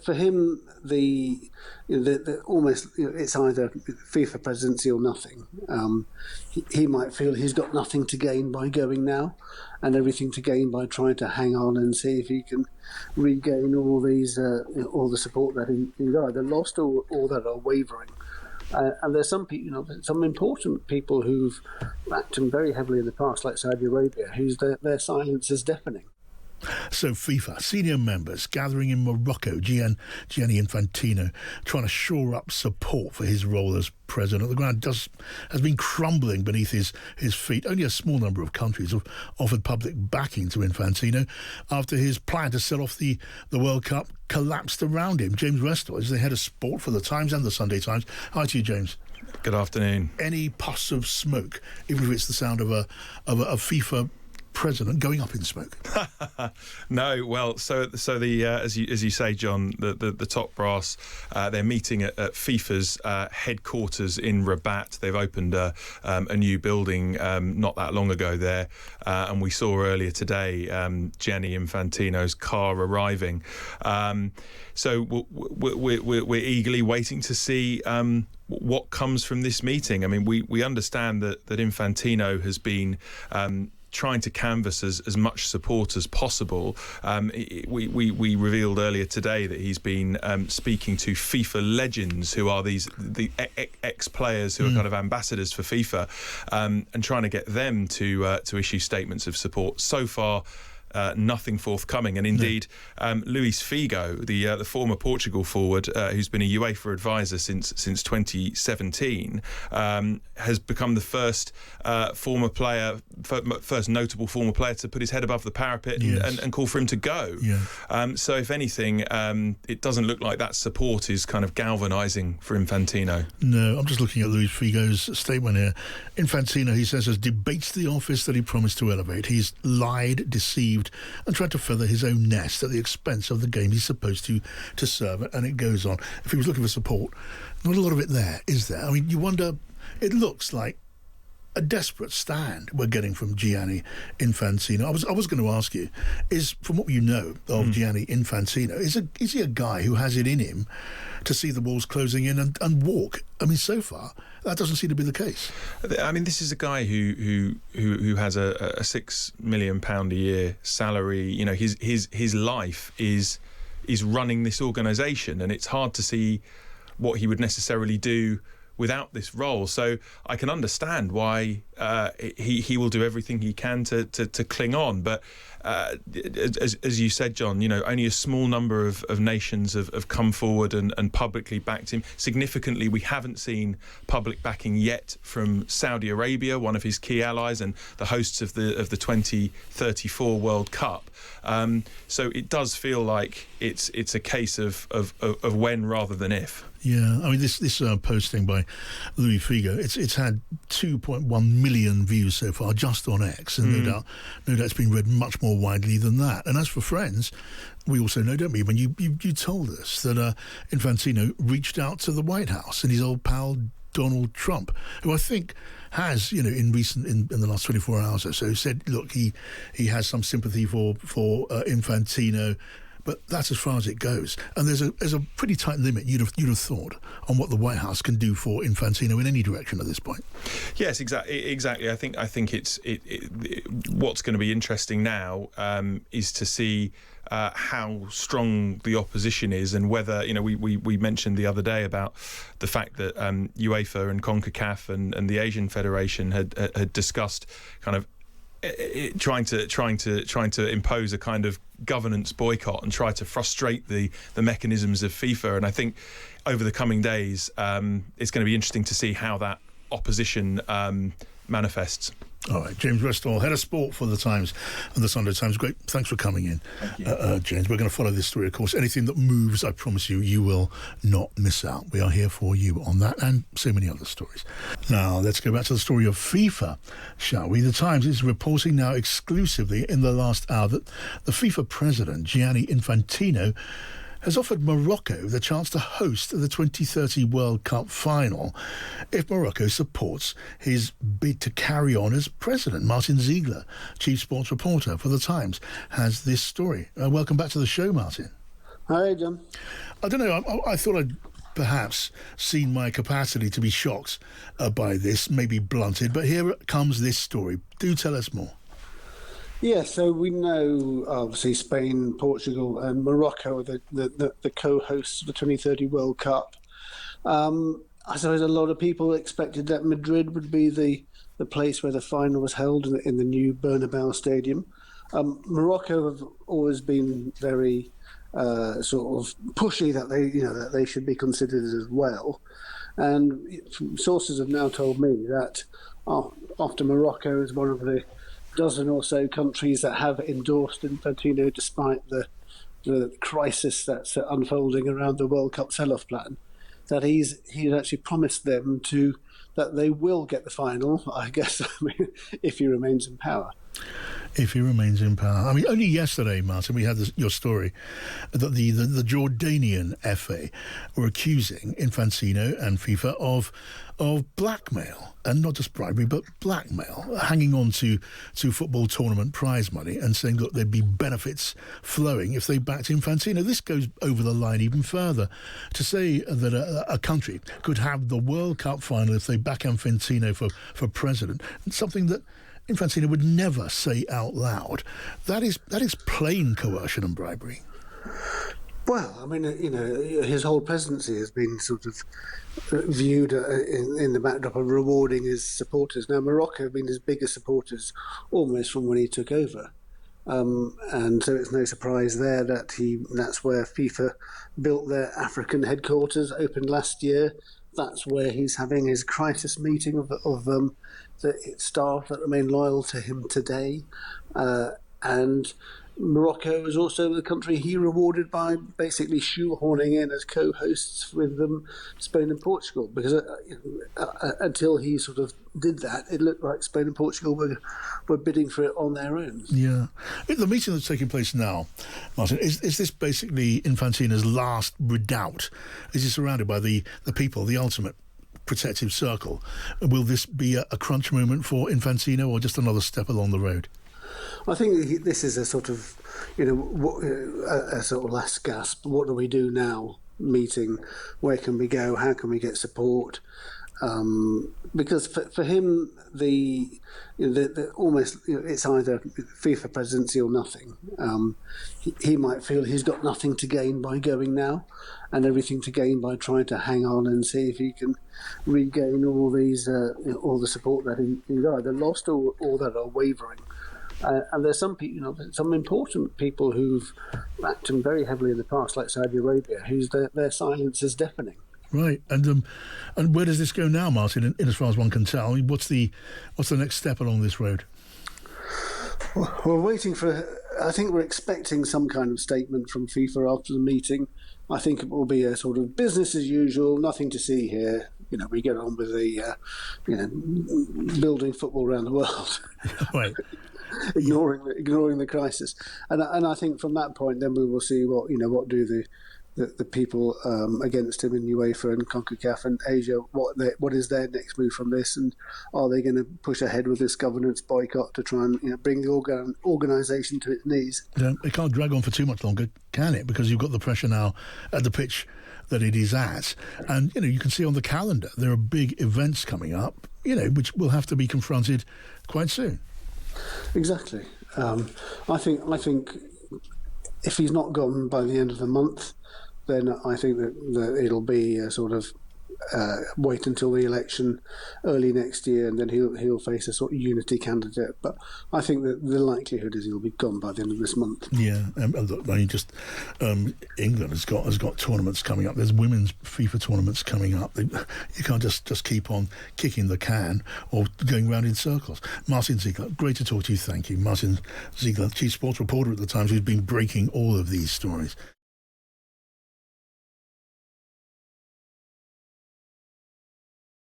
for him, almost it's either FIFA presidency or nothing. He might feel he's got nothing to gain by going now, and everything to gain by trying to hang on and see if he can regain all the support that he's either lost or that are wavering. And there's some people, some important people who've backed him very heavily in the past, like Saudi Arabia, whose their silence is deafening. So FIFA senior members gathering in Morocco, Gianni Infantino trying to shore up support for his role as president. The ground has been crumbling beneath his feet. Only a small number of countries have offered public backing to Infantino after his plan to sell off the World Cup collapsed around him. James Restall is the head of sport for the Times and the Sunday Times. Hi to you, James. Good afternoon. Any puffs of smoke, even if it's the sound of a FIFA president going up in smoke? No, well, so the as you say, John, the top brass, they're meeting at FIFA's headquarters in Rabat. They've opened a new building not that long ago there, and we saw earlier today Gianni Infantino's car arriving. So we're eagerly waiting to see what comes from this meeting. I mean, we understand that Infantino has been trying to canvass as much support as possible. We revealed earlier today that he's been speaking to FIFA legends, who are the ex-players who are kind of ambassadors for FIFA, and trying to get them to issue statements of support. So far, nothing forthcoming, and indeed Luis Figo, the former Portugal forward, who's been a UEFA advisor since 2017, has become the first notable former player to put his head above the parapet and call for him to go. So if anything, it doesn't look like that support is kind of galvanising for Infantino. No, I'm just looking at Luis Figo's statement here. Infantino, he says, has debated the office that he promised to elevate. He's lied, deceived, and tried to feather his own nest at the expense of the game he's supposed to serve. And it goes on. If he was looking for support, not a lot of it there, is there? I mean, you wonder, it looks like a desperate stand we're getting from Gianni Infantino. I was going to ask you, is, from what you know of Gianni Infantino, is he a guy who has it in him to see the walls closing in and walk? I mean, so far, that doesn't seem to be the case. I mean, this is a guy who has a £6 million a year salary. You know, his life is running this organisation, and it's hard to see what he would necessarily do without this role. So I can understand why he will do everything he can to cling on. But as you said, John, only a small number of nations have come forward and publicly backed him. Significantly, we haven't seen public backing yet from Saudi Arabia, one of his key allies and the hosts of the 2034 World Cup. So it does feel like it's a case of when rather than if. Yeah, I mean, this posting by Luis Figo, it's had 2.1 million views so far just on X, and no doubt it's been read much more widely than that. And as for Friends, we also know, don't we? When you told us that Infantino reached out to the White House and his old pal Donald Trump, who I think has, in the last 24 hours or so, said, look, he has some sympathy for Infantino. But that's as far as it goes. And there's a pretty tight limit, you'd have thought, on what the White House can do for Infantino in any direction at this point. Yes, exactly. I think it's what's going to be interesting now is to see how strong the opposition is, and whether, we mentioned the other day about the fact that UEFA and CONCACAF and the Asian Federation had discussed kind of trying to impose a kind of governance boycott and try to frustrate the mechanisms of FIFA. And I think over the coming days, it's going to be interesting to see how that opposition manifests. All right, James Restall, head of sport for the Times and the Sunday Times. Great, thanks for coming in. Thank you. James. We're going to follow this story, of course. Anything that moves, I promise you will not miss out. We are here for you on that and so many other stories. Now, let's go back to the story of FIFA, shall we? The Times is reporting now exclusively in the last hour that the FIFA president, Gianni Infantino, has offered Morocco the chance to host the 2030 World Cup final if Morocco supports his bid to carry on as president. Martyn Ziegler, chief sports reporter for The Times, has this story. Welcome back to the show, Martyn. Hi, John. I don't know. I thought I'd perhaps seen my capacity to be shocked by this, maybe blunted, but here comes this story. Do tell us more. Yeah, so we know obviously Spain, Portugal, and Morocco are the co-hosts of the 2030 World Cup. I suppose a lot of people expected that Madrid would be the place where the final was held in the new Bernabeu Stadium. Morocco have always been very sort of pushy that they should be considered as well, and sources have now told me that after Morocco is one of the dozen or so countries that have endorsed Infantino despite the crisis that's unfolding around the World Cup sell-off plan, that he's actually promised them that they will get the final, I guess, if he remains in power. If he remains in power. I mean, only yesterday, Martin, we had your story that the Jordanian FA were accusing Infantino and FIFA of blackmail, and not just bribery, but blackmail, hanging on to football tournament prize money and saying, look, there'd be benefits flowing if they backed Infantino. This goes over the line even further to say that a country could have the World Cup final if they back Infantino for president, something that Infantino would never say out loud. That is plain coercion and bribery. Well, I mean, his whole presidency has been sort of viewed in the backdrop of rewarding his supporters. Now, Morocco have been his biggest supporters almost from when he took over. And so it's no surprise there that that's where FIFA built their African headquarters, opened last year. That's where he's having his crisis meeting of the staff that remain loyal to him today. And Morocco is also the country he rewarded by basically shoehorning in as co-hosts with Spain and Portugal, because until he sort of did that, it looked like Spain and Portugal were bidding for it on their own. Yeah. The meeting that's taking place now, Martin, is this basically Infantino's last redoubt? Is he surrounded by the people, the ultimate protective circle? Will this be a crunch moment for Infantino, or just another step along the road? I think this is a sort of, a sort of last gasp. What do we do now? Meeting. Where can we go? How can we get support? Because for him, almost it's either FIFA presidency or nothing. He might feel he's got nothing to gain by going now, and everything to gain by trying to hang on and see if he can regain all all the support that he's either lost or that are wavering. And there's some people, some important people who've backed him very heavily in the past, like Saudi Arabia, whose their silence is deafening. Right, and where does this go now, Martin? In as far as one can tell, what's the next step along this road? Well, we're waiting I think we're expecting some kind of statement from FIFA after the meeting. I think it will be a sort of business as usual, nothing to see here. We get on with the building football around the world. Right. ignoring the crisis, and I think from that point, then we will see what do the people against him in UEFA and CONCACAF and Asia, what is their next move from this, and are they going to push ahead with this governance boycott to try and bring the organisation to its knees? It can't drag on for too much longer, can it? Because you've got the pressure now at the pitch that it is at, and you can see on the calendar there are big events coming up, which will have to be confronted quite soon. Exactly. I think if he's not gone by the end of the month, then I think that it'll be a sort of wait until the election early next year, and then he'll face a sort of unity candidate. But I think that the likelihood is he'll be gone by the end of this month. Yeah, look, I mean, England has got tournaments coming up. There's women's FIFA tournaments coming up. You can't just keep on kicking the can or going round in circles. Martyn Ziegler, great to talk to you. Thank you, Martyn Ziegler, chief sports reporter at the Times, who's been breaking all of these stories.